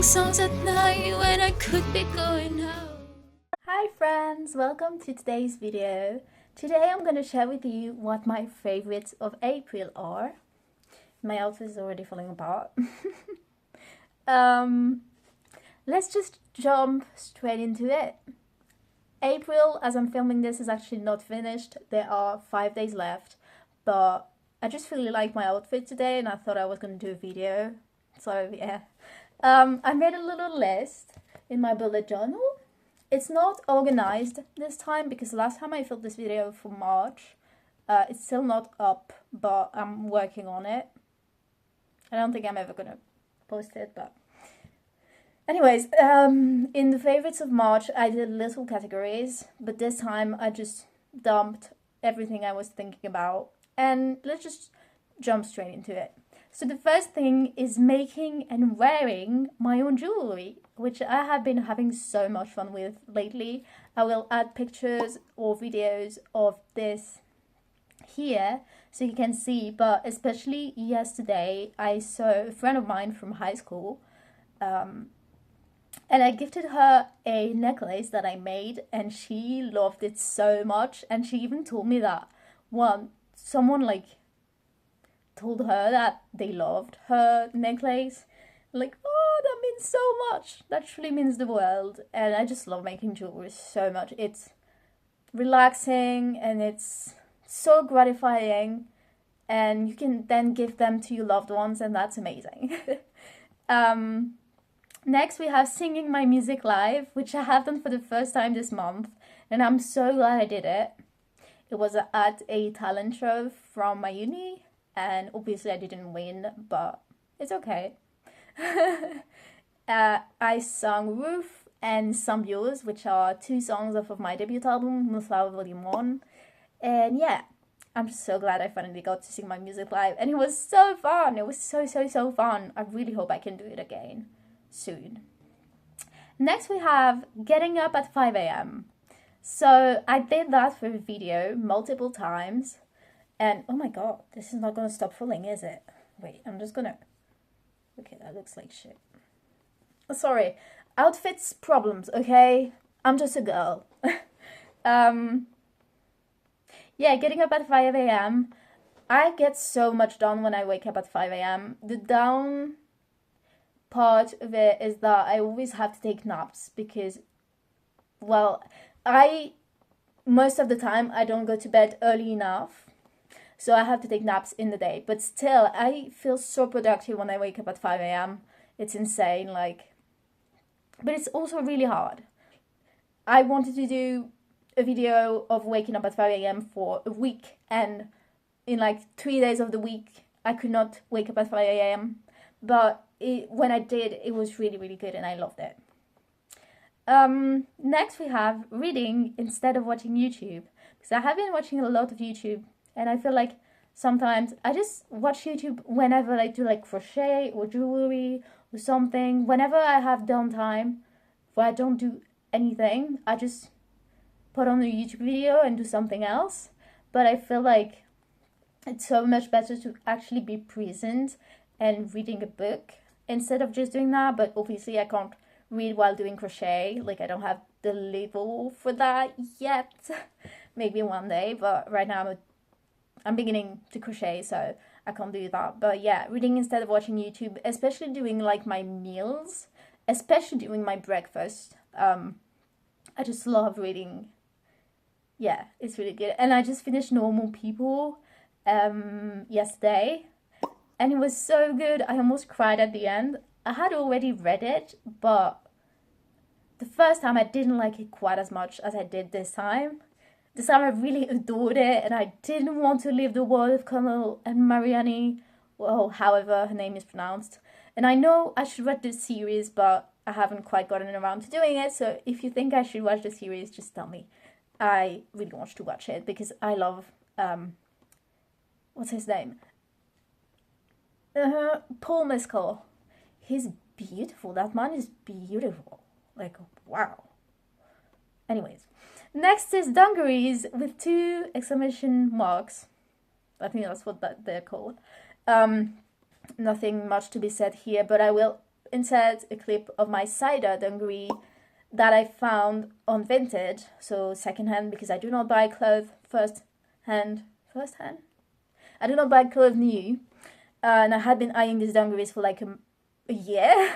sing songs at night when I could be going out. Hi friends, welcome to today's video. Today I'm going to share with you what my favorites of April are. My outfit is already falling apart. Let's just jump straight into it. April, as I'm filming this, is actually not finished. There are 5 days left, but I just really like my outfit today and I thought I was going to do a video. So yeah, I made a little list in my bullet journal. It's not organized this time because last time I filmed this video for March. It's still not up, but I'm working on it. I don't think I'm ever gonna post it, but anyways, in the favorites of March, I did little categories, but this time I just dumped everything I was thinking about, and let's just jump straight into it. So the first thing is making and wearing my own jewelry, which I have been having so much fun with lately. I will add pictures or videos of this here so you can see, but especially yesterday I saw a friend of mine from high school, and I gifted her a necklace that I made and she loved it so much, and she even told me that someone told her that they loved her necklace. Like, oh, that means so much. That truly means the world. And I just love making jewelry so much. It's relaxing and it's so gratifying, and you can then give them to your loved ones, and that's amazing. Next we have singing my music live, which I have done for the first time this month, and I'm so glad I did it. It was at a talent show from my uni, and obviously I didn't win, but it's okay. I sung Roof and Symbiose, which are 2 songs off of my debut album, Moonflower Volume 1. And yeah, I'm so glad I finally got to sing my music live, and it was so fun. It was so fun. I really hope I can do it again soon. Next we have getting up at 5 a.m. So I did that for a video multiple times, and oh my god, this is not gonna stop falling, is it? Wait, I'm just gonna... Okay, that looks like shit. Sorry, outfits problems, okay? I'm just a girl. Yeah, getting up at 5 a.m. I get so much done when I wake up at 5 a.m. The down part of it is that I always have to take naps because, well, most of the time I don't go to bed early enough, so I have to take naps in the day. But still, I feel so productive when I wake up at 5 a.m. It's insane, but it's also really hard. I wanted to do a video of waking up at 5 a.m. for a week, and in 3 days of the week I could not wake up at 5 a.m. but when I did, it was really good and I loved it. Next we have reading instead of watching YouTube, because I have been watching a lot of YouTube and I feel like sometimes I just watch YouTube whenever I do crochet or jewelry or something. Whenever I have downtime where I don't do anything, I just put on a YouTube video and do something else. But I feel like it's so much better to actually be present and reading a book instead of just doing that. But obviously I can't read while doing crochet. I don't have the level for that yet. Maybe one day, but right now I'm beginning to crochet, so I can't do that. But yeah, reading instead of watching YouTube, especially doing my meals, especially doing my breakfast. I just love reading. Yeah, it's really good. And I just finished Normal People yesterday, and it was so good. I almost cried at the end. I had already read it, but the first time I didn't like it quite as much as I did this time. This time I really adored it, and I didn't want to leave the world of Colonel and Mariani, well, however her name is pronounced. And I know I should read this series, but I haven't quite gotten around to doing it, so if you think I should watch the series, just tell me. I really want to watch it because I love, what's his name? Paul Mescal. He's beautiful. That man is beautiful. Wow. Anyways, next is dungarees with 2 exclamation marks. I think that's what they're called. Nothing much to be said here, but I will insert a clip of my cider dungaree that I found on Vinted, so secondhand, because I do not buy clothes first hand. I do not buy clothes new, and I had been eyeing these dungarees for like a year,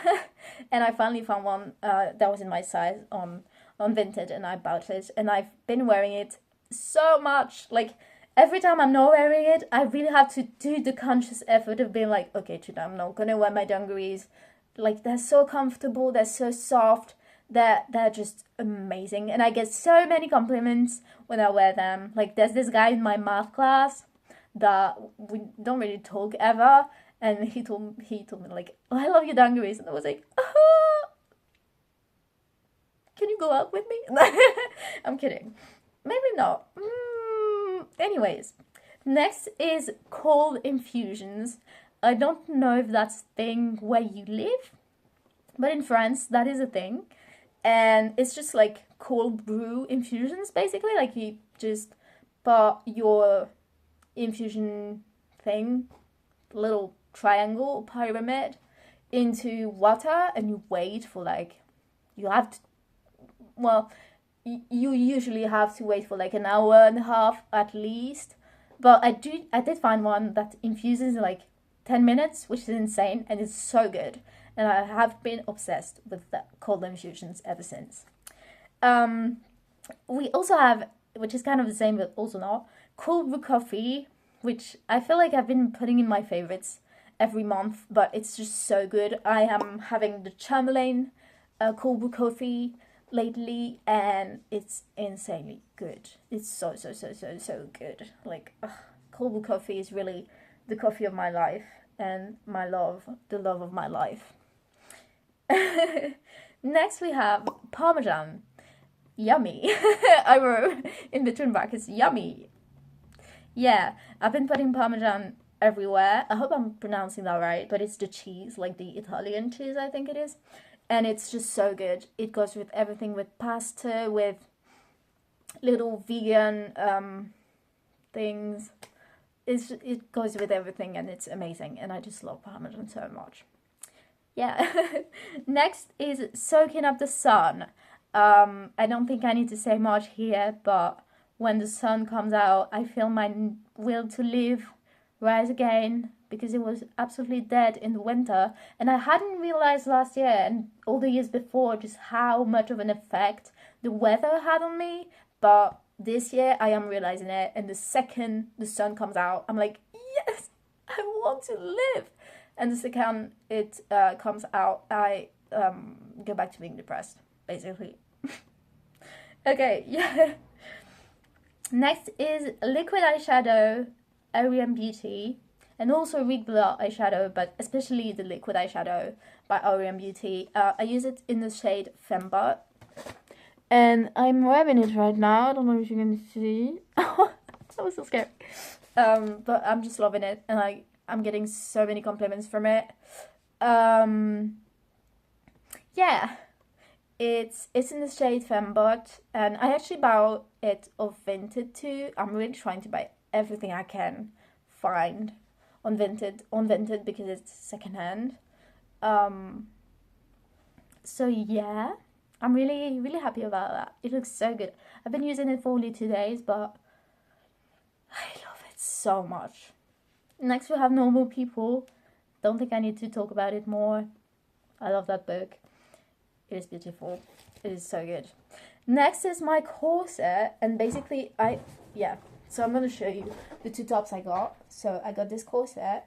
and I finally found one that was in my size on Vinted, and I bought it, and I've been wearing it so much. Like every time I'm not wearing it, I really have to do the conscious effort of being like, okay, today I'm not gonna wear my dungarees. Like they're so comfortable, they're so soft. They're just amazing, and I get so many compliments when I wear them. Like there's this guy in my math class that we don't really talk ever, and he told me like, oh, I love your dungarees, and I was like, oh, can you go out with me? I'm kidding, maybe not. Anyways, next is cold infusions. I don't know if that's a thing where you live, but in France that is a thing. And it's just like cold brew infusions, basically. Like you just put your infusion thing, little triangle pyramid, into water, and you wait for like, you have to, well, you usually have to wait for like an hour and a half at least. But I did find one that infuses in like 10 minutes, which is insane, and it's so good. And I have been obsessed with the cold infusions ever since. We also have, which is kind of the same but also not, cold brew coffee, which I feel like I've been putting in my favorites every month, but it's just so good. I am having the Chamberlain cold brew coffee lately, and it's insanely good. It's so good. Like, cold brew coffee is really the coffee of my life, and the love of my life. Next we have Parmesan. Yummy. I wrote in between brackets, yummy. Yeah, I've been putting Parmesan everywhere. I hope I'm pronouncing that right, but it's the cheese, like the Italian cheese, I think it is. And it's just so good. It goes with everything, with pasta, with little vegan things. It goes with everything, and it's amazing. And I just love Parmesan so much. Yeah. Next is soaking up the sun. I don't think I need to say much here, but when the sun comes out, I feel my will to live rise again, because it was absolutely dead in the winter. And I hadn't realized last year and all the years before just how much of an effect the weather had on me. But this year I am realizing it, and the second the sun comes out, I'm like, yes, I want to live. And the second it comes out, I go back to being depressed, basically. Okay, yeah. Next is liquid eyeshadow, Orion Beauty, and also regular eyeshadow, but especially the liquid eyeshadow by Orion Beauty. I use it in the shade Fembot, and I'm wearing it right now. I don't know if you can see. That was so scary. But I'm just loving it, and I'm getting so many compliments from it. Yeah, it's in the shade Fembot, and I actually bought it off Vinted too. I'm really trying to buy everything I can find on Vinted because it's secondhand. So yeah, I'm really happy about that. It looks so good. I've been using it for only 2 days, but I love it so much. Next we have Normal People. Don't think I need to talk about it more. I love that book. It is beautiful. It is so good. Next is my corset, and basically so I'm gonna show you the 2 tops I got. So I got this corset,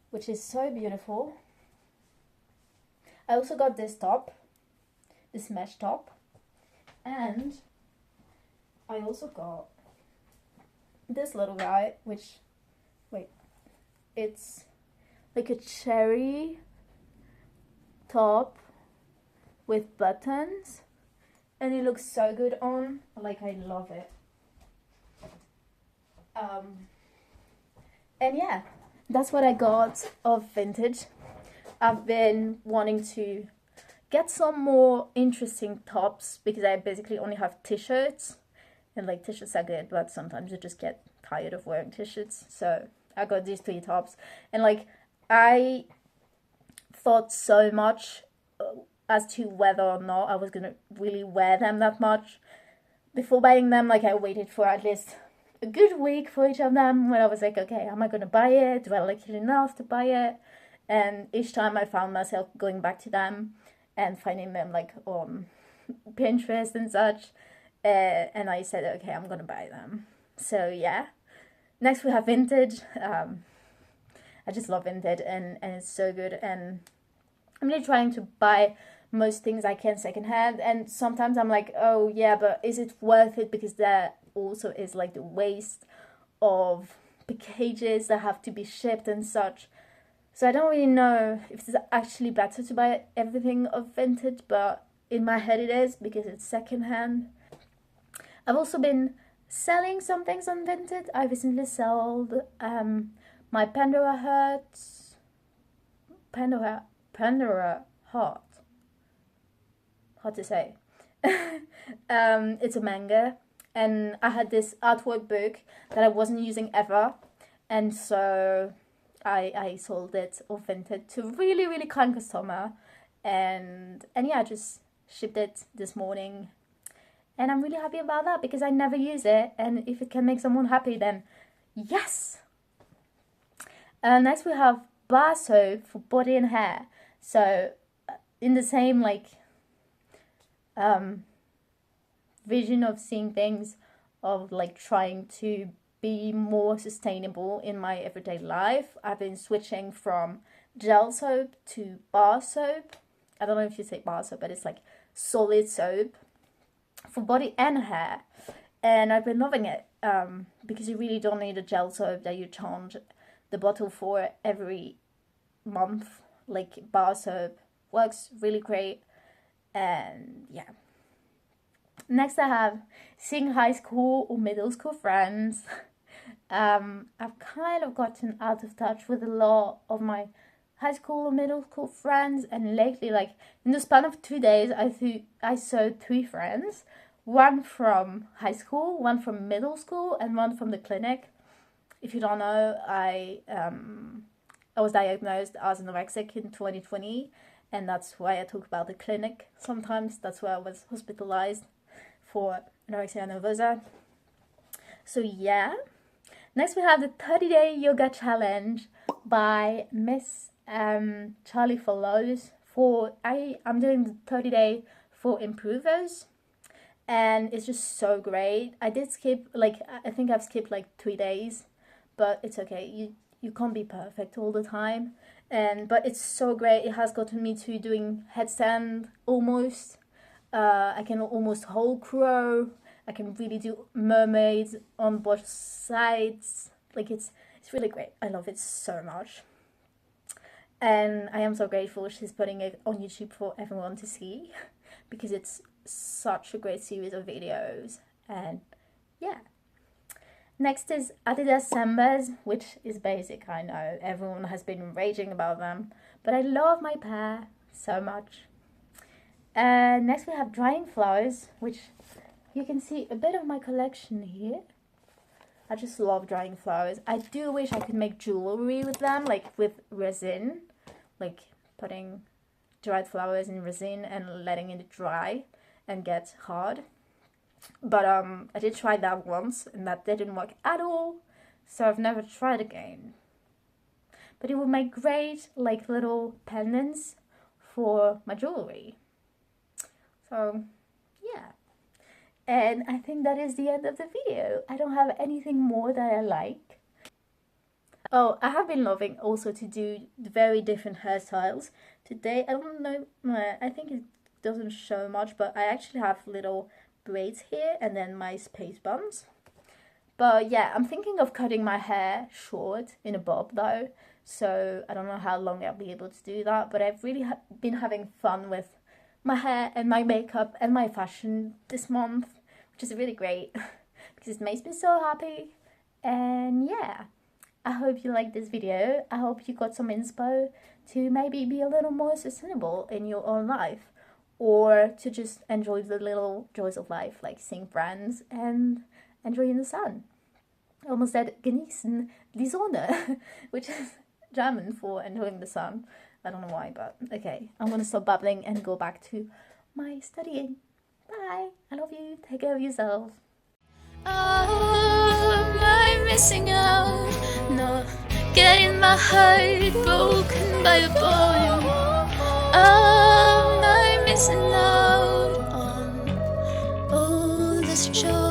which is so beautiful. I also got this top, this mesh top, and I also got this little guy, which, it's like a cherry top with buttons, and it looks so good on. Like, I love it. And yeah, that's what I got of vintage. I've been wanting to get some more interesting tops because I basically only have t-shirts, and like t-shirts are good, but sometimes you just get tired of wearing t-shirts. So I got these 3 tops, and like I thought so much as to whether or not I was gonna really wear them that much before buying them. Like, I waited for at least a good week for each of them, when I was like, okay, am I gonna buy it? Do I like it enough to buy it? And each time I found myself going back to them and finding them like on Pinterest and such, and I said, okay, I'm gonna buy them. So yeah. Next we have Vinted. I just love Vinted, and it's so good, and I'm really trying to buy most things I can secondhand, and sometimes I'm like, oh yeah, but is it worth it? Because there also is like the waste of packages that have to be shipped and such. So I don't really know if it's actually better to buy everything of Vinted, but in my head it is, because it's secondhand. I've also been selling some things on Vinted. I recently sold my Pandora heart. Hard to say. It's a manga, and I had this artwork book that I wasn't using ever, and so I sold it off Vinted to a really, really kind customer, and yeah, I just shipped it this morning, and I'm really happy about that because I never use it, and if it can make someone happy, then yes. Next we have bar soap for body and hair. So in the same like vision of seeing things, of like trying to be more sustainable in my everyday life, I've been switching from gel soap to bar soap. I don't know if you say bar soap, but it's like solid soap for body and hair, and I've been loving it, because you really don't need a gel soap that you change the bottle for every month. Like, bar soap works really great, and yeah. Next I have seeing high school or middle school friends. I've kind of gotten out of touch with a lot of my high school or middle school friends, and lately, like in the span of 2 days, I saw 3 friends. One from high school, one from middle school, and one from the clinic. If you don't know, I was diagnosed as anorexic in 2020, and that's why I talk about the clinic sometimes. That's where I was hospitalized for anorexia nervosa. So yeah. Next we have the 30-day yoga challenge by Miss Charlie Follows. I'm doing the 30-day for improvers, and it's just so great. I did skip, like, I think I've skipped like 3 days, but it's okay. You can't be perfect all the time, but it's so great. It has gotten me to doing headstand almost. I can almost whole crow. I can really do mermaids on both sides. Like, it's really great. I love it so much, and I am so grateful she's putting it on YouTube for everyone to see, because it's such a great series of videos. And yeah. Next is Adidas Sambas, which is basic, I know. Everyone has been raging about them, but I love my pair so much. Next we have Drying Flowers, which you can see a bit of my collection here. I just love drying flowers. I do wish I could make jewelry with them, like with resin, like putting dried flowers in resin and letting it dry and get hard. But I did try that once, and that didn't work at all, so I've never tried again. But it would make great like little pendants for my jewelry. So yeah. And I think that is the end of the video. I don't have anything more that I like. Oh, I have been loving also to do very different hairstyles. Today, I don't know, I think it doesn't show much, but I actually have little braids here and then my space buns. But yeah, I'm thinking of cutting my hair short in a bob though, so I don't know how long I'll be able to do that, but I've really been having fun with my hair and my makeup and my fashion this month, which is really great because it makes me so happy. And yeah, I hope you liked this video. I hope you got some inspo to maybe be a little more sustainable in your own life, or to just enjoy the little joys of life, like seeing friends and enjoying the sun. I almost said genießen die Sonne, which is German for enjoying the sun. I don't know why, but okay. I'm gonna stop babbling and go back to my studying. Bye. I love you. Take care of yourself. Oh, am I missing out? No, getting my heart broken by a boy. Oh, am I missing out on all this joy?